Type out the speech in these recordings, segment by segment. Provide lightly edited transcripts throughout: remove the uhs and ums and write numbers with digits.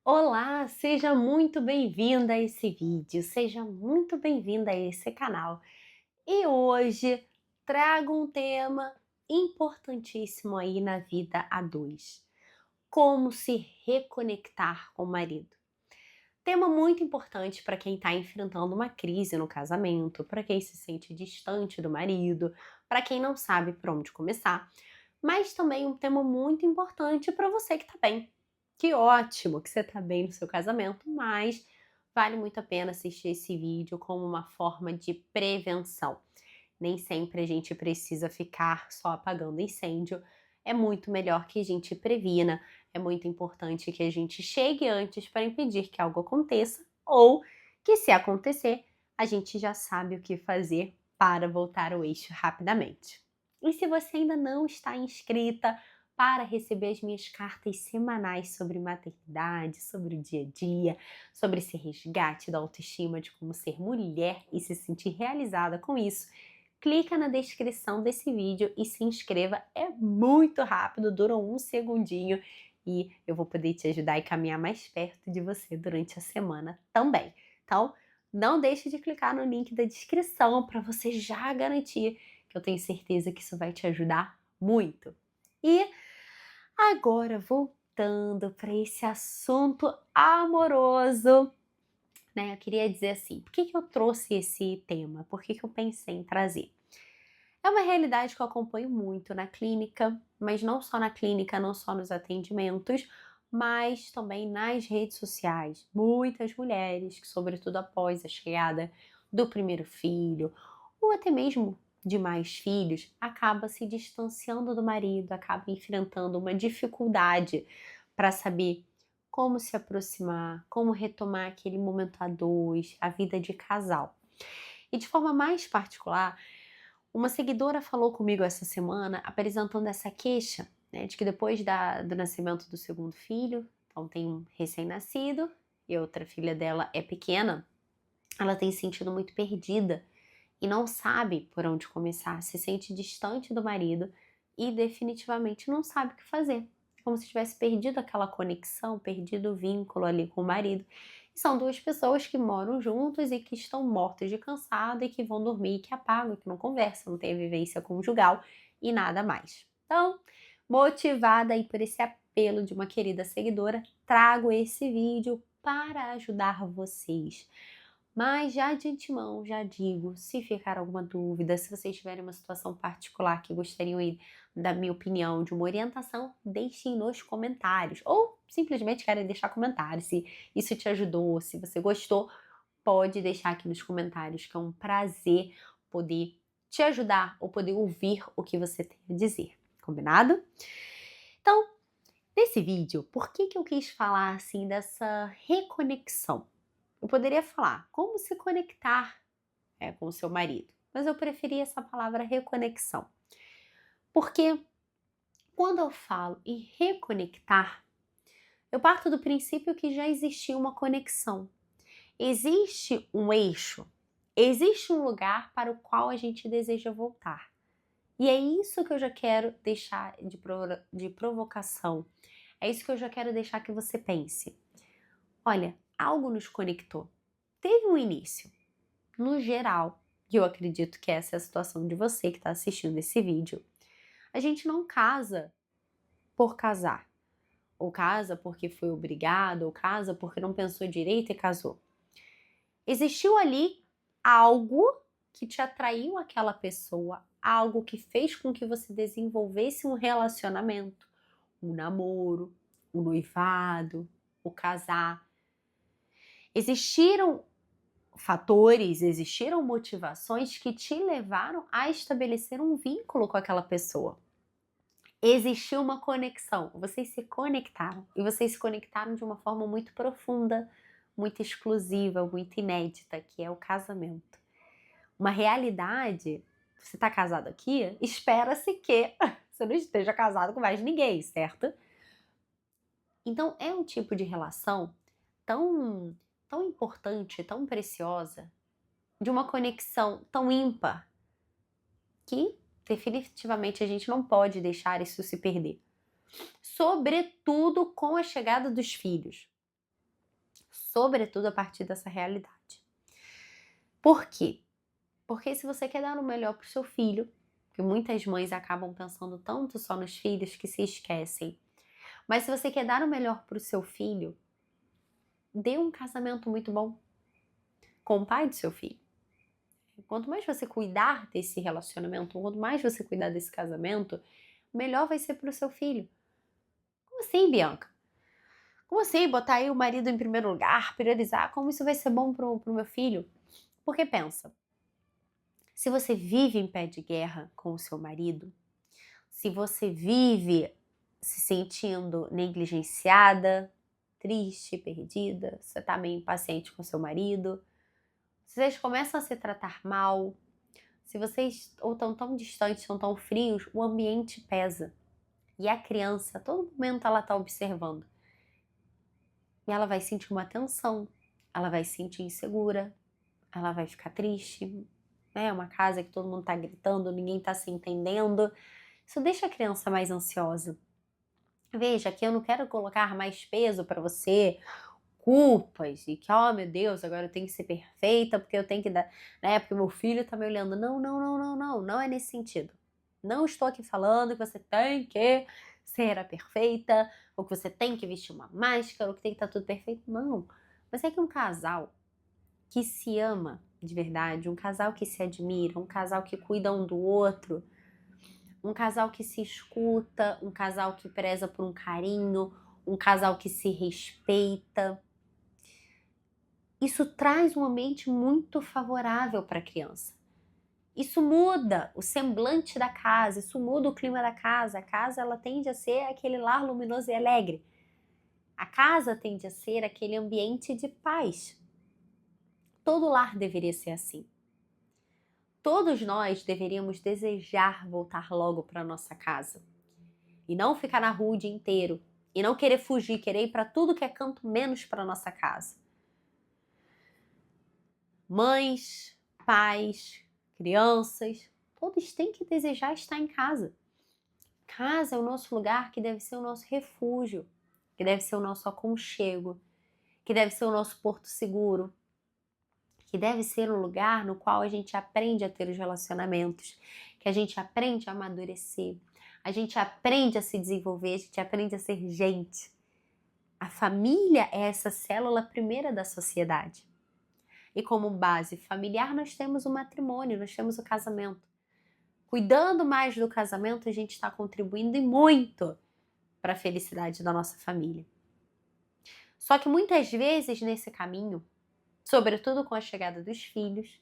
Olá, seja muito bem-vinda a esse vídeo, seja muito bem-vinda a esse canal. E hoje trago um tema importantíssimo aí na vida a dois: como se reconectar com o marido. Tema muito importante para quem está enfrentando uma crise no casamento, para quem se sente distante do marido, para quem não sabe por onde começar, mas também um tema muito importante para você que está bem. Que ótimo que você está bem no seu casamento, mas vale muito a pena assistir esse vídeo como uma forma de prevenção. Nem sempre a gente precisa ficar só apagando incêndio. É muito melhor que a gente previna, é muito importante que a gente chegue antes para impedir que algo aconteça, ou que, se acontecer, a gente já sabe o que fazer para voltar ao eixo rapidamente. E se você ainda não está inscrita para receber as minhas cartas semanais sobre maternidade, sobre o dia a dia, sobre esse resgate da autoestima, de como ser mulher e se sentir realizada com isso, clica na descrição desse vídeo e se inscreva. É muito rápido, dura um segundinho e eu vou poder te ajudar e caminhar mais perto de você durante a semana também. Então, não deixe de clicar no link da descrição para você já garantir, que eu tenho certeza que isso vai te ajudar muito. E agora, voltando para esse assunto amoroso, né? Eu queria dizer assim, por que eu trouxe esse tema? Por que eu pensei em trazer? É uma realidade que eu acompanho muito na clínica, mas não só na clínica, não só nos atendimentos, mas também nas redes sociais. Muitas mulheres que, sobretudo após a chegada do primeiro filho, ou até mesmo de mais filhos, acaba se distanciando do marido, acaba enfrentando uma dificuldade para saber como se aproximar, como retomar aquele momento a dois, a vida de casal. E de forma mais particular, uma seguidora falou comigo essa semana apresentando essa queixa, né, de que depois do nascimento do segundo filho, então tem um recém-nascido e outra filha dela é pequena, ela tem se sentido muito perdida e não sabe por onde começar, se sente distante do marido e definitivamente não sabe o que fazer. Como se tivesse perdido aquela conexão, perdido o vínculo ali com o marido. E são duas pessoas que moram juntos e que estão mortas de cansado e que vão dormir, que apagam, que não conversam, não tem a vivência conjugal e nada mais. Então, motivada aí por esse apelo de uma querida seguidora, trago esse vídeo para ajudar vocês. Mas já de antemão, já digo, se ficar alguma dúvida, se vocês tiverem uma situação particular que gostariam da minha opinião, de uma orientação, deixem nos comentários. Ou simplesmente querem deixar comentários, se isso te ajudou, se você gostou, pode deixar aqui nos comentários, que é um prazer poder te ajudar ou poder ouvir o que você tem a dizer. Combinado? Então, nesse vídeo, por que eu quis falar assim dessa reconexão? Eu poderia falar como se conectar com o seu marido, mas eu preferi essa palavra reconexão. Porque quando eu falo em reconectar, eu parto do princípio que já existia uma conexão. Existe um eixo, existe um lugar para o qual a gente deseja voltar. E é isso que eu já quero deixar de provocação. É isso que eu já quero deixar que você pense. Olha, algo nos conectou. Teve um início. No geral, e eu acredito que essa é a situação de você que está assistindo esse vídeo, a gente não casa por casar. Ou casa porque foi obrigado, ou casa porque não pensou direito e casou. Existiu ali algo que te atraiu àquela pessoa, algo que fez com que você desenvolvesse um relacionamento, um namoro, um noivado, o casar. Existiram fatores, existiram motivações que te levaram a estabelecer um vínculo com aquela pessoa. Existiu uma conexão, vocês se conectaram e vocês se conectaram de uma forma muito profunda, muito exclusiva, muito inédita, que é o casamento. Uma realidade, você está casado aqui, espera-se que você não esteja casado com mais ninguém, certo? Então é um tipo de relação tão importante, tão preciosa, de uma conexão tão ímpar, que definitivamente a gente não pode deixar isso se perder. Sobretudo com a chegada dos filhos. sobretudo a partir dessa realidade. Por quê? Porque se você quer dar o melhor para o seu filho, que muitas mães acabam pensando tanto só nos filhos que se esquecem, mas se você quer dar o melhor para o seu filho, dê um casamento muito bom com o pai do seu filho. Quanto mais você cuidar desse relacionamento, quanto mais você cuidar desse casamento, melhor vai ser para o seu filho. Como assim, Bianca? Como assim botar aí o marido em primeiro lugar, priorizar? Como isso vai ser bom pro meu filho? Porque pensa, se você vive em pé de guerra com o seu marido, se você vive se sentindo negligenciada, triste, perdida, você tá meio impaciente com seu marido, se vocês começam a se tratar mal, se vocês ou estão tão distantes, estão tão frios, o ambiente pesa. E a criança, a todo momento ela tá observando. E ela vai sentir uma tensão, ela vai se sentir insegura, ela vai ficar triste, né? Uma casa que todo mundo tá gritando, ninguém tá se entendendo. Isso deixa a criança mais ansiosa. Veja que eu não quero colocar mais peso para você, culpas, e que, oh meu Deus, agora eu tenho que ser perfeita, porque eu tenho que dar, né? Porque meu filho tá me olhando. Não, não, não, não, não, não é nesse sentido. Não estou aqui falando que você tem que ser a perfeita, ou que você tem que vestir uma máscara, ou que tem que estar tudo perfeito. Não. Mas é que um casal que se ama de verdade, um casal que se admira, um casal que cuida um do outro, um casal que se escuta, um casal que preza por um carinho, um casal que se respeita. Isso traz um ambiente muito favorável para a criança. Isso muda o semblante da casa, isso muda o clima da casa. A casa ela tende a ser aquele lar luminoso e alegre. A casa tende a ser aquele ambiente de paz. Todo lar deveria ser assim. Todos nós deveríamos desejar voltar logo para nossa casa. E não ficar na rua o dia inteiro. E não querer fugir, querer ir para tudo que é canto menos para nossa casa. Mães, pais, crianças, todos têm que desejar estar em casa. Casa é o nosso lugar que deve ser o nosso refúgio, que deve ser o nosso aconchego, que deve ser o nosso porto seguro, que deve ser um lugar no qual a gente aprende a ter os relacionamentos, que a gente aprende a amadurecer, a gente aprende a se desenvolver, a gente aprende a ser gente. A família é essa célula primeira da sociedade. E como base familiar nós temos o matrimônio, nós temos o casamento. Cuidando mais do casamento, a gente está contribuindo e muito para a felicidade da nossa família. Só que muitas vezes nesse caminho, sobretudo com a chegada dos filhos,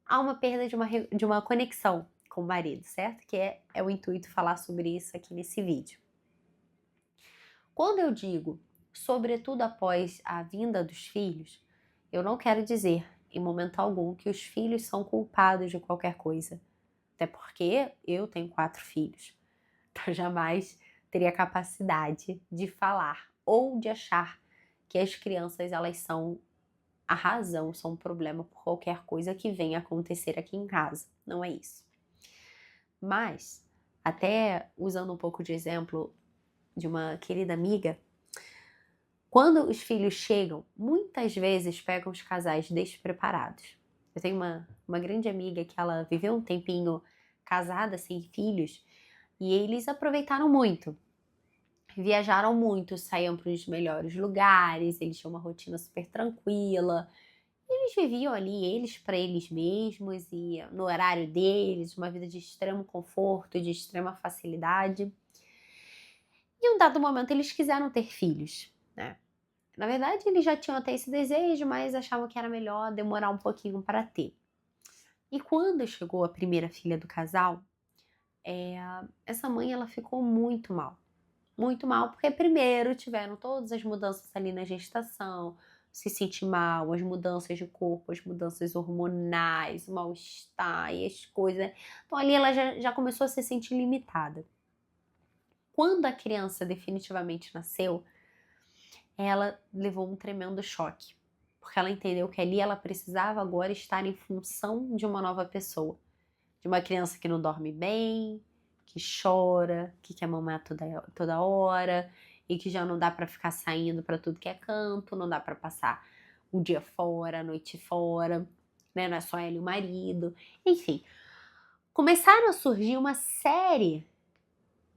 há uma perda de uma conexão com o marido, certo? Que é o intuito falar sobre isso aqui nesse vídeo. Quando eu digo, sobretudo após a vinda dos filhos, eu não quero dizer, em momento algum, que os filhos são culpados de qualquer coisa. Até porque eu tenho 4 filhos. Então jamais teria capacidade de falar ou de achar que as crianças elas são a razão, são um problema por qualquer coisa que venha acontecer aqui em casa. Não é isso. Mas, até usando um pouco de exemplo de uma querida amiga, quando os filhos chegam, muitas vezes pegam os casais despreparados. Eu tenho uma grande amiga que ela viveu um tempinho casada, sem filhos, e eles aproveitaram muito. Viajaram muito, saíam para os melhores lugares, eles tinham uma rotina super tranquila. Eles viviam ali, eles para eles mesmos e no horário deles, uma vida de extremo conforto, de extrema facilidade. E em um dado momento eles quiseram ter filhos, né? Na verdade, eles já tinham até esse desejo, mas achavam que era melhor demorar um pouquinho para ter. E quando chegou a primeira filha do casal, essa mãe ela ficou muito mal. Muito mal, porque primeiro tiveram todas as mudanças ali na gestação, se sentir mal, as mudanças de corpo, as mudanças hormonais, o mal-estar e as coisas. Então ali ela já começou a se sentir limitada. Quando a criança definitivamente nasceu, ela levou um tremendo choque, porque ela entendeu que ali ela precisava agora estar em função de uma nova pessoa, de uma criança que não dorme bem, que chora, que quer mamar toda hora, e que já não dá para ficar saindo para tudo que é canto, não dá para passar o dia fora, a noite fora, né? Não é só ela e o marido. Enfim, começaram a surgir uma série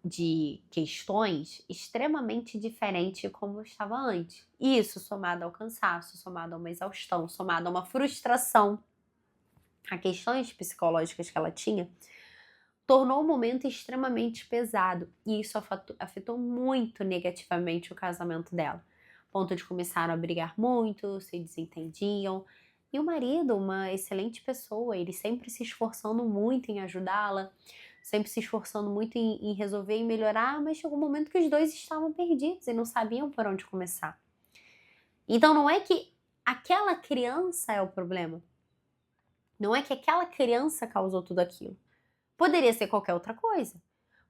de questões extremamente diferentes como estava antes. Isso somado ao cansaço, somado a uma exaustão, somado a uma frustração, a questões psicológicas que ela tinha, tornou o momento extremamente pesado e isso afetou muito negativamente o casamento dela. A ponto de começaram a brigar muito, se desentendiam. E o marido, uma excelente pessoa, ele sempre se esforçando muito em ajudá-la, sempre se esforçando muito em resolver e melhorar, mas chegou um momento que os dois estavam perdidos e não sabiam por onde começar. Então não é que aquela criança é o problema, não é que aquela criança causou tudo aquilo. Poderia ser qualquer outra coisa.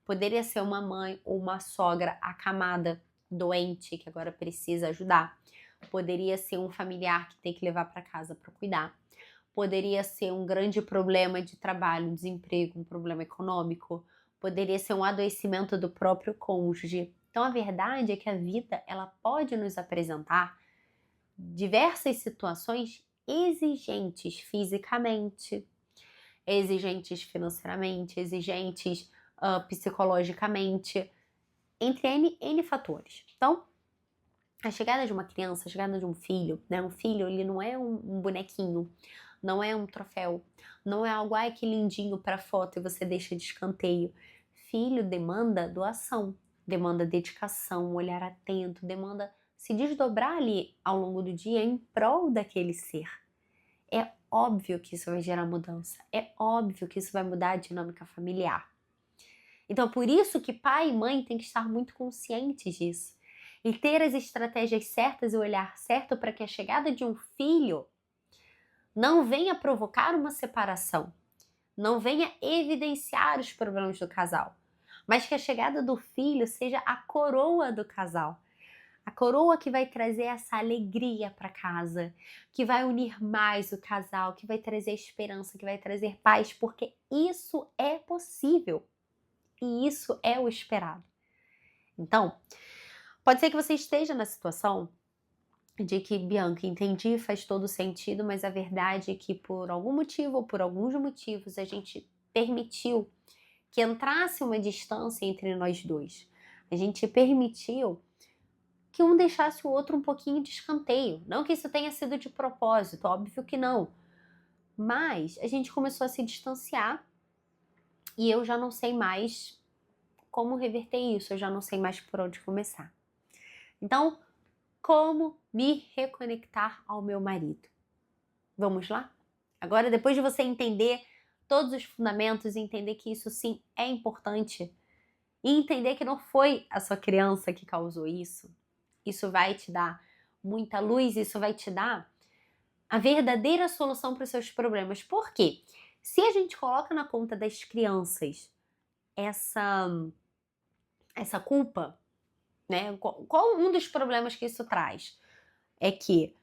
Poderia ser uma mãe ou uma sogra acamada, doente, que agora precisa ajudar. Poderia ser um familiar que tem que levar para casa para cuidar. Poderia ser um grande problema de trabalho, desemprego, um problema econômico. Poderia ser um adoecimento do próprio cônjuge. Então a verdade é que a vida ela pode nos apresentar diversas situações exigentes fisicamente, exigentes financeiramente, exigentes psicologicamente, entre N fatores. Então, a chegada de uma criança, a chegada de um filho, né? Um filho, ele não é um bonequinho, não é um troféu, não é algo, ai, que lindinho para foto e você deixa de escanteio. Filho demanda doação, demanda dedicação, um olhar atento, demanda se desdobrar ali ao longo do dia em prol daquele ser. É óbvio que isso vai gerar mudança, é óbvio que isso vai mudar a dinâmica familiar. Então, por isso que pai e mãe têm que estar muito conscientes disso e ter as estratégias certas e o olhar certo para que a chegada de um filho não venha provocar uma separação, não venha evidenciar os problemas do casal, mas que a chegada do filho seja a coroa do casal. A coroa que vai trazer essa alegria para casa, que vai unir mais o casal, que vai trazer esperança, que vai trazer paz, porque isso é possível e isso é o esperado. Então, pode ser que você esteja na situação de que, Bianca, entendi, faz todo sentido, mas a verdade é que por algum motivo ou por alguns motivos a gente permitiu que entrasse uma distância entre nós dois. A gente permitiu que um deixasse o outro um pouquinho de escanteio. Não que isso tenha sido de propósito, óbvio que não. Mas a gente começou a se distanciar e eu já não sei mais como reverter isso, eu já não sei mais por onde começar. Então, como me reconectar ao meu marido? Vamos lá? Agora, depois de você entender todos os fundamentos e entender que isso sim é importante e entender que não foi a sua criança que causou isso, isso vai te dar muita luz, isso vai te dar a verdadeira solução para os seus problemas. Por quê? Se a gente coloca na conta das crianças essa culpa, né? Qual um dos problemas que isso traz? É que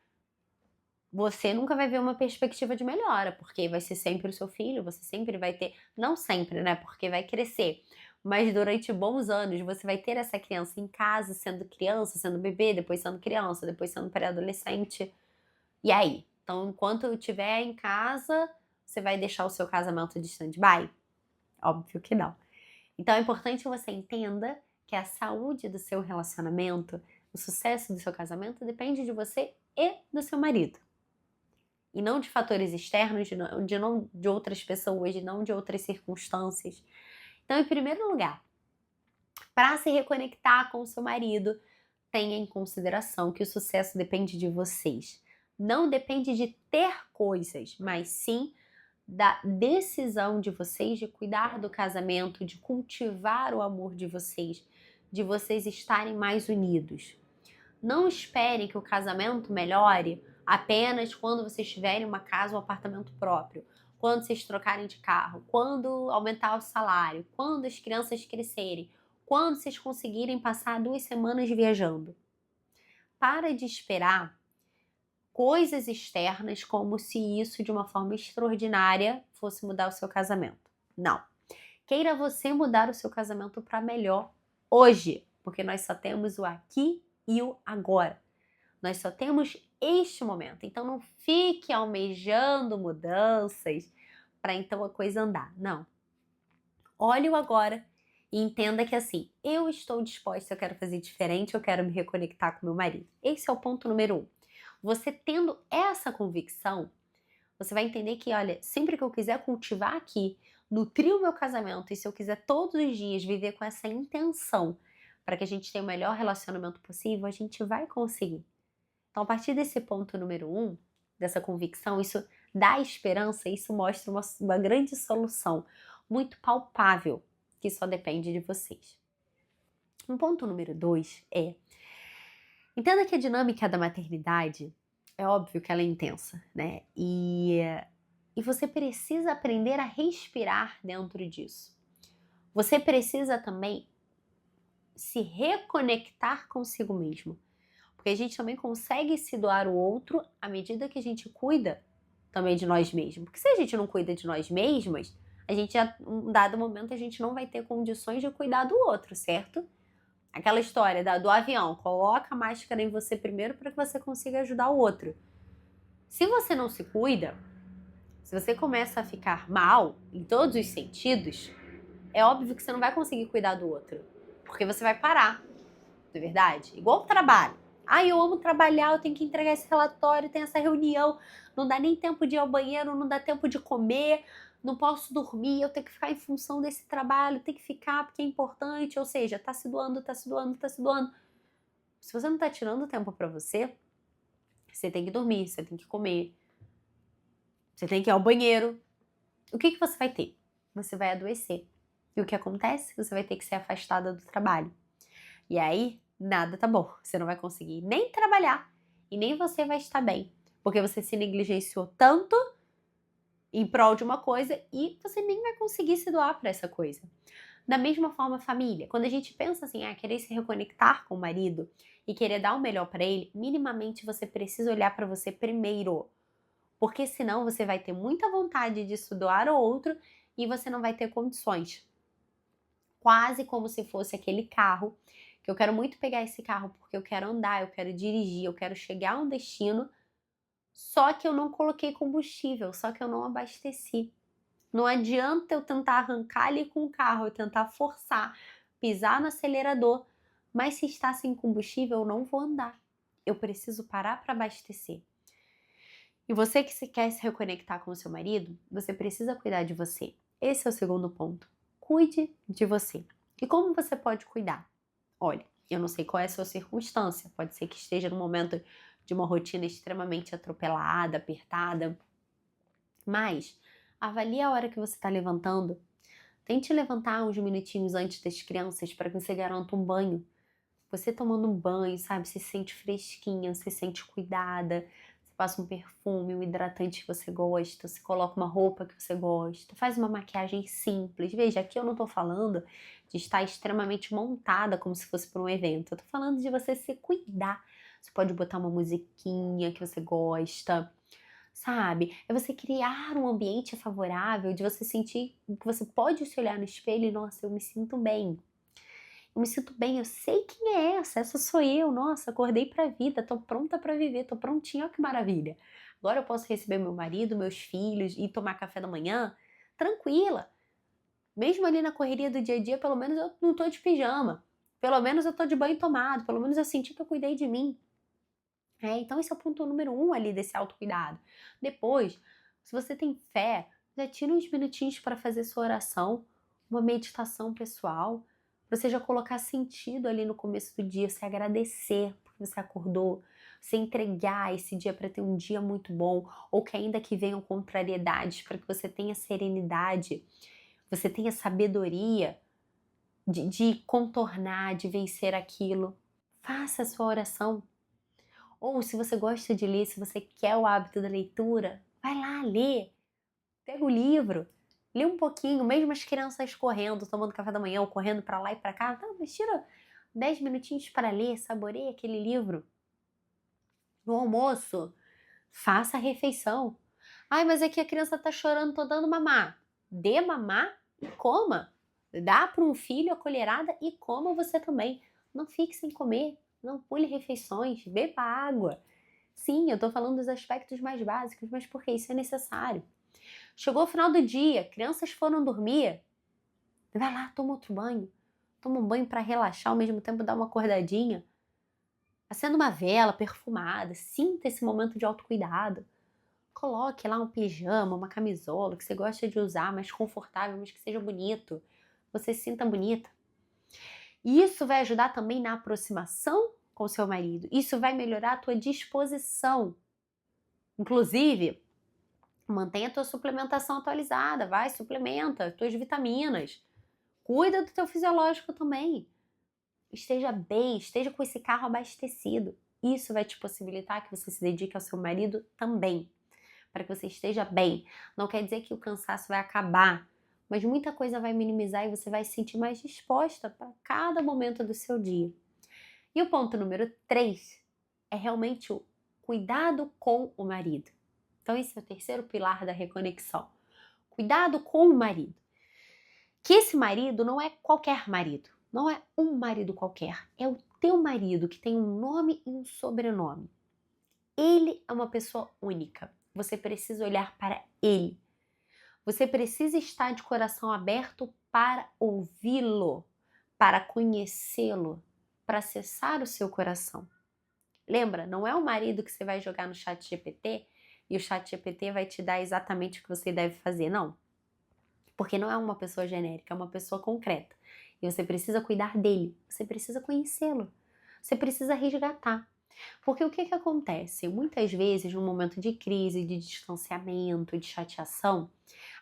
você nunca vai ver uma perspectiva de melhora, porque vai ser sempre o seu filho, você sempre vai ter, não sempre, né? Porque vai crescer, mas durante bons anos você vai ter essa criança em casa, sendo bebê, depois sendo criança, depois sendo pré-adolescente. E aí? Então, enquanto eu estiver em casa, você vai deixar o seu casamento de stand-by? Óbvio que não. Então, é importante que você entenda que a saúde do seu relacionamento, o sucesso do seu casamento depende de você e do seu marido. E não de fatores externos, de outras pessoas, não de outras circunstâncias. Então, em primeiro lugar, para se reconectar com o seu marido, tenha em consideração que o sucesso depende de vocês. Não depende de ter coisas, mas sim da decisão de vocês de cuidar do casamento, de cultivar o amor de vocês estarem mais unidos. Não espere que o casamento melhore apenas quando vocês tiverem uma casa ou um apartamento próprio, quando vocês trocarem de carro, quando aumentar o salário, quando as crianças crescerem, quando vocês conseguirem passar 2 semanas viajando. Para de esperar coisas externas como se isso de uma forma extraordinária fosse mudar o seu casamento. Não. Queira você mudar o seu casamento para melhor hoje. porque nós só temos o aqui e o agora. Nós só temos este momento. Então não fique almejando mudanças para então a coisa andar. Não. Olhe o agora e entenda que assim, eu estou disposta, eu quero fazer diferente, eu quero me reconectar com meu marido. Esse é o ponto número 1. Você tendo essa convicção, você vai entender que, olha, sempre que eu quiser cultivar aqui, nutrir o meu casamento, e se eu quiser todos os dias viver com essa intenção para que a gente tenha o melhor relacionamento possível, a gente vai conseguir. Então, a partir desse ponto número 1, dessa convicção, isso dá esperança, isso mostra uma grande solução, muito palpável, que só depende de vocês. Um ponto número 2 é, entenda que a dinâmica da maternidade, é óbvio que ela é intensa, né? E você precisa aprender a respirar dentro disso. Você precisa também se reconectar consigo mesmo. Porque a gente também consegue se doar o outro à medida que a gente cuida também de nós mesmos. Porque se a gente não cuida de nós mesmas, a gente, em um dado momento, a gente não vai ter condições de cuidar do outro, certo? Aquela história do avião, coloca a máscara em você primeiro para que você consiga ajudar o outro. Se você não se cuida, se você começa a ficar mal em todos os sentidos, é óbvio que você não vai conseguir cuidar do outro. Porque você vai parar, não é verdade? Igual o trabalho. Eu amo trabalhar, eu tenho que entregar esse relatório, tem essa reunião, não dá nem tempo de ir ao banheiro, não dá tempo de comer, não posso dormir, eu tenho que ficar em função desse trabalho, tenho que ficar porque é importante, ou seja, tá se doando, tá se doando, tá se doando. Se você não tá tirando tempo pra você, você tem que dormir, você tem que comer, você tem que ir ao banheiro. O que você vai ter? Você vai adoecer. E o que acontece? Você vai ter que ser afastada do trabalho. E aí, nada tá bom. Você não vai conseguir nem trabalhar e nem você vai estar bem. Porque você se negligenciou tanto em prol de uma coisa e você nem vai conseguir se doar para essa coisa. Da mesma forma, família. Quando a gente pensa assim, querer se reconectar com o marido e querer dar o melhor para ele, minimamente você precisa olhar para você primeiro. Porque senão você vai ter muita vontade de se doar ao outro e você não vai ter condições. Quase como se fosse aquele carro, que eu quero muito pegar esse carro porque eu quero andar, eu quero dirigir, eu quero chegar a um destino, só que eu não coloquei combustível, só que eu não abasteci. Não adianta eu tentar arrancar ali com o carro, eu tentar forçar, pisar no acelerador, mas se está sem combustível, eu não vou andar. Eu preciso parar para abastecer. E você que se quer se reconectar com o seu marido, você precisa cuidar de você. Esse é o segundo ponto. Cuide de você. E como você pode cuidar? Olha, eu não sei qual é a sua circunstância. Pode ser que esteja no momento de uma rotina extremamente atropelada, apertada. Mas avalie a hora que você está levantando. Tente levantar uns minutinhos antes das crianças para que você garanta um banho. Você tomando um banho, sabe? Você se sente fresquinha, você se sente cuidada. Passa um perfume, um hidratante que você gosta, você coloca uma roupa que você gosta, faz uma maquiagem simples. Veja, aqui eu não tô falando de estar extremamente montada como se fosse para um evento. Eu tô falando de você se cuidar. Você pode botar uma musiquinha que você gosta, sabe? É você criar um ambiente favorável, de você sentir que você pode se olhar no espelho e, nossa, eu me sinto bem. Eu me sinto bem, eu sei quem é essa sou eu, nossa, acordei pra vida, tô pronta pra viver, tô prontinha, ó que maravilha. Agora eu posso receber meu marido, meus filhos e tomar café da manhã tranquila. Mesmo ali na correria do dia a dia, pelo menos eu não tô de pijama. Pelo menos eu tô de banho tomado, pelo menos eu senti que eu cuidei de mim. Então esse é o ponto número 1 ali desse autocuidado. Depois, se você tem fé, já tira uns minutinhos para fazer sua oração, uma meditação pessoal, você já colocar sentido ali no começo do dia, você agradecer porque você acordou, você entregar esse dia para ter um dia muito bom, ou que ainda que venham contrariedades, para que você tenha serenidade, você tenha sabedoria de contornar, de vencer aquilo. Faça a sua oração. Ou se você gosta de ler, se você quer o hábito da leitura, vai lá ler. Pega o livro, lê um pouquinho, mesmo as crianças correndo, tomando café da manhã, ou correndo para lá e para cá. Não, mas tira 10 minutinhos para ler, saboreia aquele livro. No almoço, faça a refeição. Mas é que a criança tá chorando, tô dando mamar. Dê mamar e coma. Dá para um filho a colherada e coma você também. não fique sem comer, não pule refeições, beba água. Sim, eu tô falando dos aspectos mais básicos, mas porque isso é necessário. Chegou o final do dia, crianças foram dormir, vai lá, toma outro banho. Toma um banho para relaxar, ao mesmo tempo dar uma acordadinha. Acenda uma vela perfumada, sinta esse momento de autocuidado. Coloque lá um pijama, uma camisola que você gosta de usar, mais confortável, mas que seja bonito. Você se sinta bonita. E isso vai ajudar também na aproximação com seu marido. Isso vai melhorar a tua disposição. Inclusive, mantenha a tua suplementação atualizada, vai, suplementa tuas vitaminas. Cuida do teu fisiológico também. Esteja bem, esteja com esse carro abastecido. Isso vai te possibilitar que você se dedique ao seu marido também, para que você esteja bem. Não quer dizer que o cansaço vai acabar, mas muita coisa vai minimizar e você vai se sentir mais disposta para cada momento do seu dia. E o ponto número 3 é realmente o cuidado com o marido. Então esse é o terceiro pilar da reconexão. Cuidado com o marido. Que esse marido não é qualquer marido. Não é um marido qualquer, é o teu marido que tem um nome e um sobrenome. Ele é uma pessoa única. Você precisa olhar para ele. Você precisa estar de coração aberto para ouvi-lo, para conhecê-lo, para acessar o seu coração. Lembra, não é o marido que você vai jogar no chat GPT e o chat GPT vai te dar exatamente o que você deve fazer, não. Porque não é uma pessoa genérica, é uma pessoa concreta. E você precisa cuidar dele, você precisa conhecê-lo, você precisa resgatar. Porque o que acontece? Muitas vezes, num momento de crise, de distanciamento, de chateação,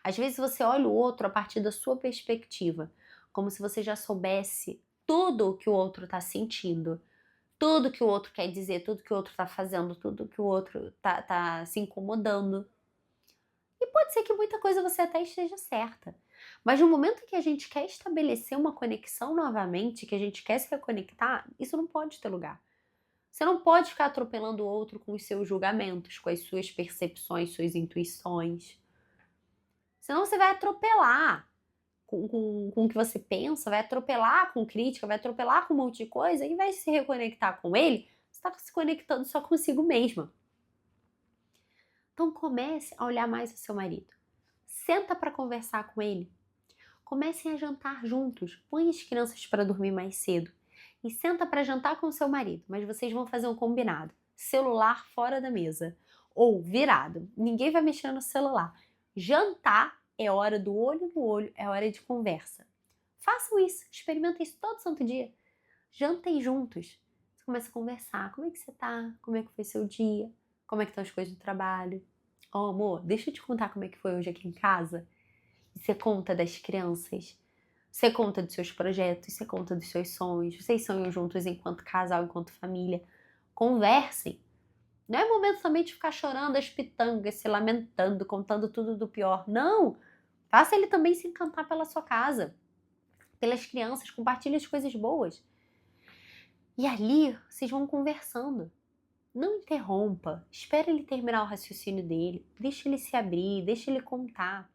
às vezes você olha o outro a partir da sua perspectiva, como se você já soubesse tudo o que o outro está sentindo, tudo que o outro quer dizer, tudo que o outro está fazendo, tudo que o outro tá se incomodando. E pode ser que muita coisa você até esteja certa. Mas no momento que a gente quer estabelecer uma conexão novamente, que a gente quer se reconectar, isso não pode ter lugar. Você não pode ficar atropelando o outro com os seus julgamentos, com as suas percepções, suas intuições. Senão você vai atropelar com o que você pensa, vai atropelar com crítica, vai atropelar com um monte de coisa, e ao invés de se reconectar com ele, você está se conectando só consigo mesma. Então comece a olhar mais o seu marido. Senta para conversar com ele. Comecem a jantar juntos. Põe as crianças para dormir mais cedo. E senta para jantar com o seu marido. Mas vocês vão fazer um combinado. Celular fora da mesa. Ou virado. Ninguém vai mexer no celular. Jantar é hora do olho no olho. É hora de conversa. Façam isso. Experimentem isso todo santo dia. Jantem juntos. Você começa a conversar. Como é que você tá? Como é que foi seu dia? Como é que estão as coisas do trabalho? Oh, amor, deixa eu te contar como é que foi hoje aqui em casa. E você conta das crianças, você conta dos seus projetos, você conta dos seus sonhos, vocês sonham juntos enquanto casal, enquanto família. Conversem. Não é momento também de ficar chorando as pitangas, se lamentando, contando tudo do pior. Não! Faça ele também se encantar pela sua casa, pelas crianças, compartilhe as coisas boas. E ali vocês vão conversando. Não interrompa, espere ele terminar o raciocínio dele, deixe ele se abrir, deixe ele contar.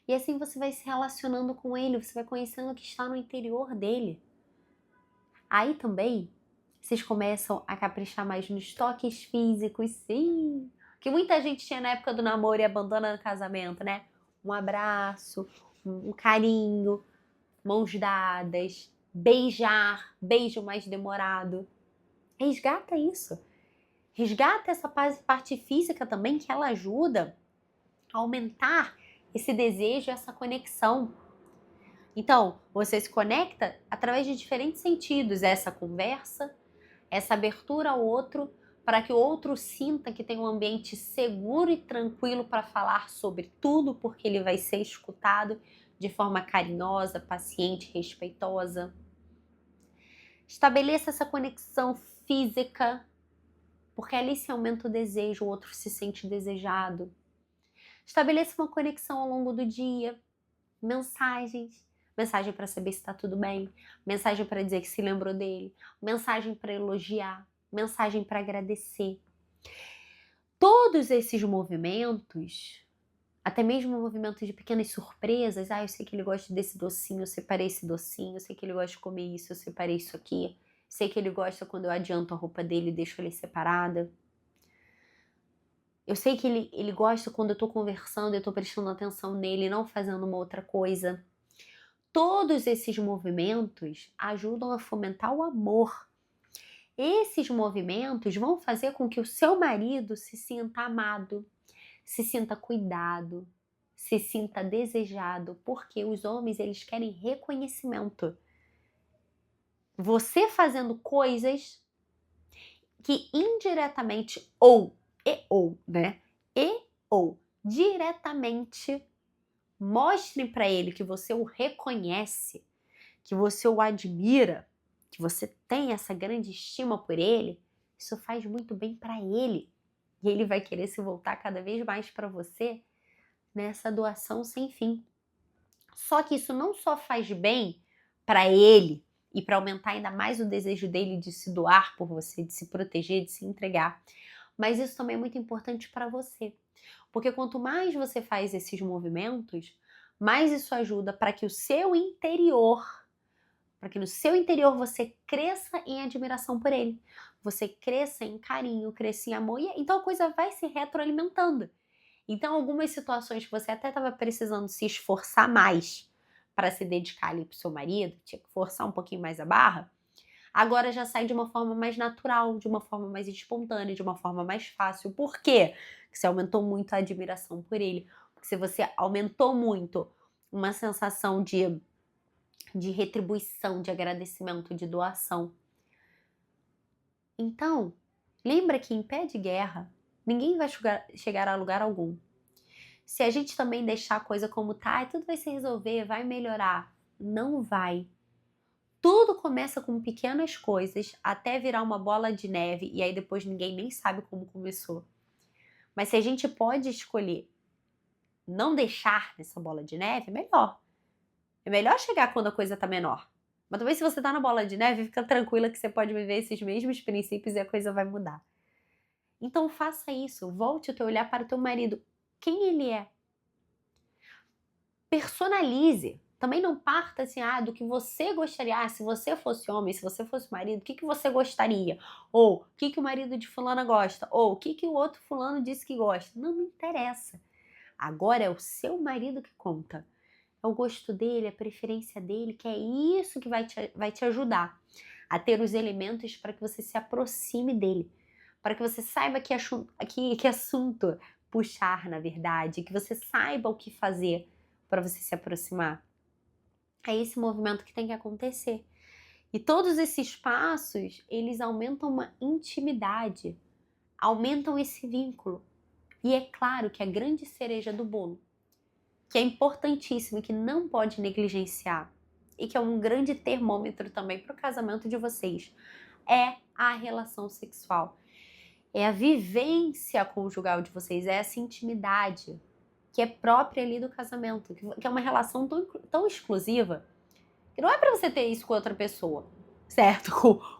E assim você vai se relacionando com ele, você vai conhecendo o que está no interior dele. Aí também, vocês começam a caprichar mais nos toques físicos, sim. Que muita gente tinha na época do namoro e abandona no casamento, né? Um abraço, um carinho, mãos dadas, beijar, beijo mais demorado. Resgata isso. Resgata essa parte física também, que ela ajuda a aumentar esse desejo, essa conexão. Então, você se conecta através de diferentes sentidos, essa conversa, essa abertura ao outro, para que o outro sinta que tem um ambiente seguro e tranquilo para falar sobre tudo, porque ele vai ser escutado de forma carinhosa, paciente, respeitosa. Estabeleça essa conexão física, porque ali se aumenta o desejo, o outro se sente desejado. Estabeleça uma conexão ao longo do dia, mensagens, mensagem para saber se está tudo bem, mensagem para dizer que se lembrou dele, mensagem para elogiar, mensagem para agradecer. Todos esses movimentos, até mesmo movimentos de pequenas surpresas, eu sei que ele gosta desse docinho, eu separei esse docinho, eu sei que ele gosta de comer isso, eu separei isso aqui. Sei que ele gosta quando eu adianto a roupa dele e deixo ele separada. Eu sei que ele gosta quando eu tô conversando, eu tô prestando atenção nele, não fazendo uma outra coisa. Todos esses movimentos ajudam a fomentar o amor. Esses movimentos vão fazer com que o seu marido se sinta amado, se sinta cuidado, se sinta desejado, porque os homens, eles querem reconhecimento. Você fazendo coisas que indiretamente né? Ou diretamente mostrem para ele que você o reconhece, que você o admira, que você tem essa grande estima por ele, isso faz muito bem para ele. E ele vai querer se voltar cada vez mais para você nessa doação sem fim. Só que isso não só faz bem para ele e para aumentar ainda mais o desejo dele de se doar por você, de se proteger, de se entregar, mas isso também é muito importante para você. Porque quanto mais você faz esses movimentos, mais isso ajuda para que o seu interior, para que no seu interior você cresça em admiração por ele, você cresça em carinho, cresça em amor, e então a coisa vai se retroalimentando. Então, algumas situações que você até estava precisando se esforçar mais para se dedicar ali para o seu marido, tinha que forçar um pouquinho mais a barra, agora já sai de uma forma mais natural, de uma forma mais espontânea, de uma forma mais fácil. Por quê? Porque você aumentou muito a admiração por ele. Porque se você aumentou muito uma sensação de retribuição, de agradecimento, de doação. Então, lembra que em pé de guerra, ninguém vai chegar a lugar algum. Se a gente também deixar a coisa como tá, tudo vai se resolver, vai melhorar. Não vai. Tudo começa com pequenas coisas até virar uma bola de neve e aí depois ninguém nem sabe como começou. Mas se a gente pode escolher não deixar nessa bola de neve, é melhor. É melhor chegar quando a coisa tá menor. Mas também se você tá na bola de neve, fica tranquila que você pode viver esses mesmos princípios e a coisa vai mudar. Então faça isso, volte o teu olhar para o teu marido. Quem ele é? Personalize. Também não parta assim, do que você gostaria. Se você fosse homem, se você fosse marido, o que você gostaria? Ou o que o marido de fulana gosta? Ou o que o outro fulano disse que gosta? Não interessa. Agora é o seu marido que conta. É o gosto dele, a preferência dele, que é isso que vai te ajudar a ter os elementos para que você se aproxime dele. Para que você saiba que assunto puxar, na verdade. Que você saiba o que fazer para você se aproximar. É esse movimento que tem que acontecer. E todos esses passos, eles aumentam uma intimidade, aumentam esse vínculo. E é claro que a grande cereja do bolo, que é importantíssimo e que não pode negligenciar, e que é um grande termômetro também para o casamento de vocês, é a relação sexual. É a vivência conjugal de vocês, é essa intimidade que é própria ali do casamento, que é uma relação tão exclusiva, que não é para você ter isso com outra pessoa, certo?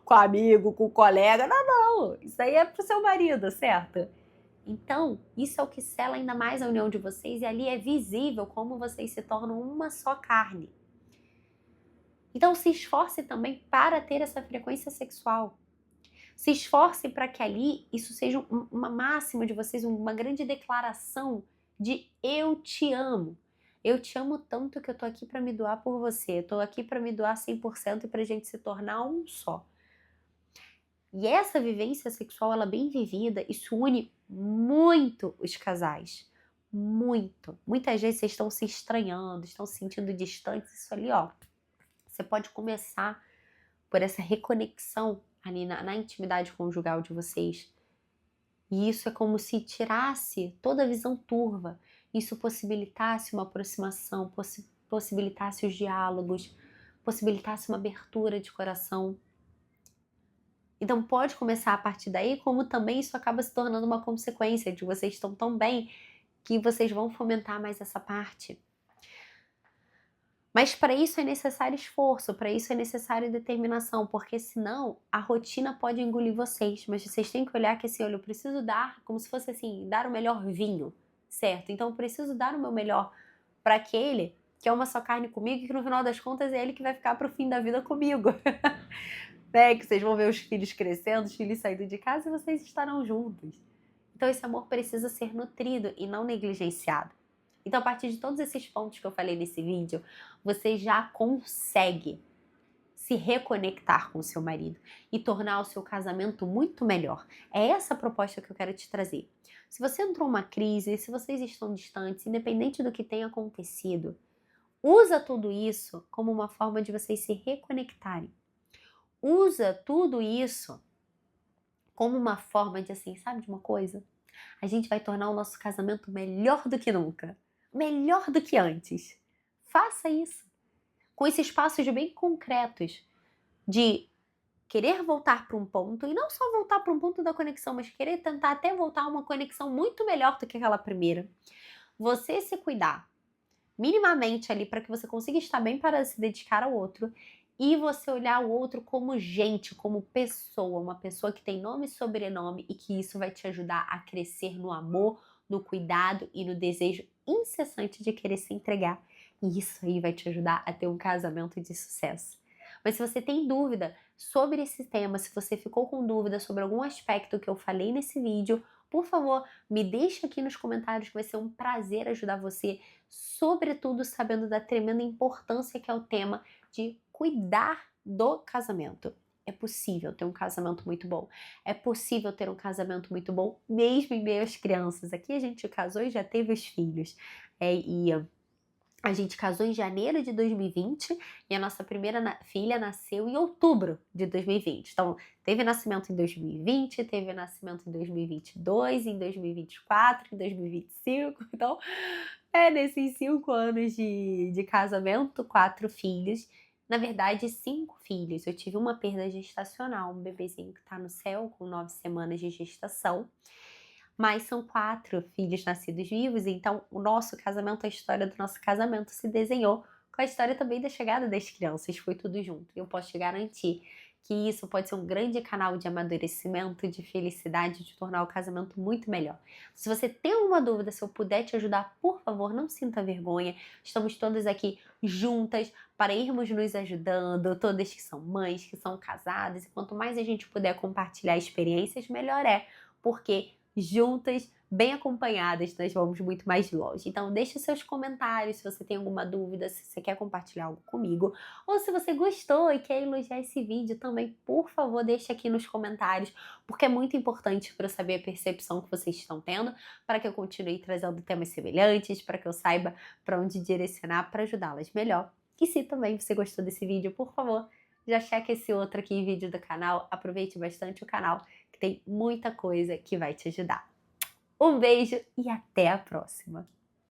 Com amigo, com colega, não. Isso aí é pro seu marido, certo? Então, isso é o que sela ainda mais a união de vocês e ali é visível como vocês se tornam uma só carne. Então, se esforce também para ter essa frequência sexual. Se esforce para que ali isso seja uma máxima de vocês, uma grande declaração de eu te amo. Eu te amo tanto que eu tô aqui para me doar por você. Eu tô aqui para me doar 100% e pra gente se tornar um só. E essa vivência sexual, ela bem vivida, isso une muito os casais. Muito. Muitas vezes vocês estão se estranhando, estão se sentindo distantes. Isso ali, ó, você pode começar por essa reconexão ali na intimidade conjugal de vocês. E isso é como se tirasse toda a visão turva. Isso possibilitasse uma aproximação, possibilitasse os diálogos, possibilitasse uma abertura de coração. Então pode começar a partir daí, como também isso acaba se tornando uma consequência de vocês estão tão bem que vocês vão fomentar mais essa parte. Mas para isso é necessário esforço, para isso é necessário determinação, porque senão a rotina pode engolir vocês. Mas vocês têm que olhar que assim, olha, eu preciso dar, como se fosse assim, dar o melhor vinho, certo? Então eu preciso dar o meu melhor para aquele que é uma só carne comigo e que no final das contas é ele que vai ficar pro fim da vida comigo. né? Que vocês vão ver os filhos crescendo, os filhos saindo de casa e vocês estarão juntos. Então esse amor precisa ser nutrido e não negligenciado. Então a partir de todos esses pontos que eu falei nesse vídeo, você já consegue se reconectar com o seu marido e tornar o seu casamento muito melhor. É essa a proposta que eu quero te trazer. Se você entrou numa crise, se vocês estão distantes, independente do que tenha acontecido, usa tudo isso como uma forma de vocês se reconectarem. Usa tudo isso como uma forma de assim, sabe de uma coisa? A gente vai tornar o nosso casamento melhor do que nunca. Melhor do que antes. Faça isso. Com esses passos bem concretos de querer voltar para um ponto, e não só voltar para um ponto da conexão, mas querer tentar até voltar a uma conexão muito melhor do que aquela primeira. Você se cuidar minimamente ali para que você consiga estar bem para se dedicar ao outro e você olhar o outro como gente, como pessoa, uma pessoa que tem nome e sobrenome e que isso vai te ajudar a crescer no amor, no cuidado e no desejo incessante de querer se entregar. E isso aí vai te ajudar a ter um casamento de sucesso. Mas se você tem dúvida sobre esse tema, se você ficou com dúvida sobre algum aspecto que eu falei nesse vídeo, por favor, me deixa aqui nos comentários que vai ser um prazer ajudar você, sobretudo sabendo da tremenda importância que é o tema de cuidar do casamento. É possível ter um casamento muito bom. É possível ter um casamento muito bom, mesmo em meio às crianças. Aqui a gente casou e já teve os filhos. A gente casou em janeiro de 2020 e a nossa primeira filha nasceu em outubro de 2020. Então, teve nascimento em 2020, teve nascimento em 2022, em 2024, em 2025. Então, nesses 5 anos de casamento, 4 filhos. Na verdade, 5 filhos. Eu tive uma perda gestacional, um bebezinho que tá no céu com 9 semanas de gestação. Mas são 4 filhos nascidos vivos, então o nosso casamento, a história do nosso casamento se desenhou com a história também da chegada das crianças, foi tudo junto. E eu posso te garantir que isso pode ser um grande canal de amadurecimento, de felicidade, de tornar o casamento muito melhor. Se você tem alguma dúvida, se eu puder te ajudar, por favor, não sinta vergonha. Estamos todas aqui juntas para irmos nos ajudando, todas que são mães, que são casadas, e quanto mais a gente puder compartilhar experiências, melhor é, porque juntas, bem acompanhadas, nós vamos muito mais longe. Então deixa seus comentários se você tem alguma dúvida, se você quer compartilhar algo comigo, ou se você gostou e quer elogiar esse vídeo também, por favor, deixa aqui nos comentários, porque é muito importante para eu saber a percepção que vocês estão tendo, para que eu continue trazendo temas semelhantes, para que eu saiba para onde direcionar para ajudá-las melhor. E se também você gostou desse vídeo, por favor, já checa esse outro aqui, vídeo do canal, aproveite bastante o canal, que tem muita coisa que vai te ajudar. Um beijo e até a próxima!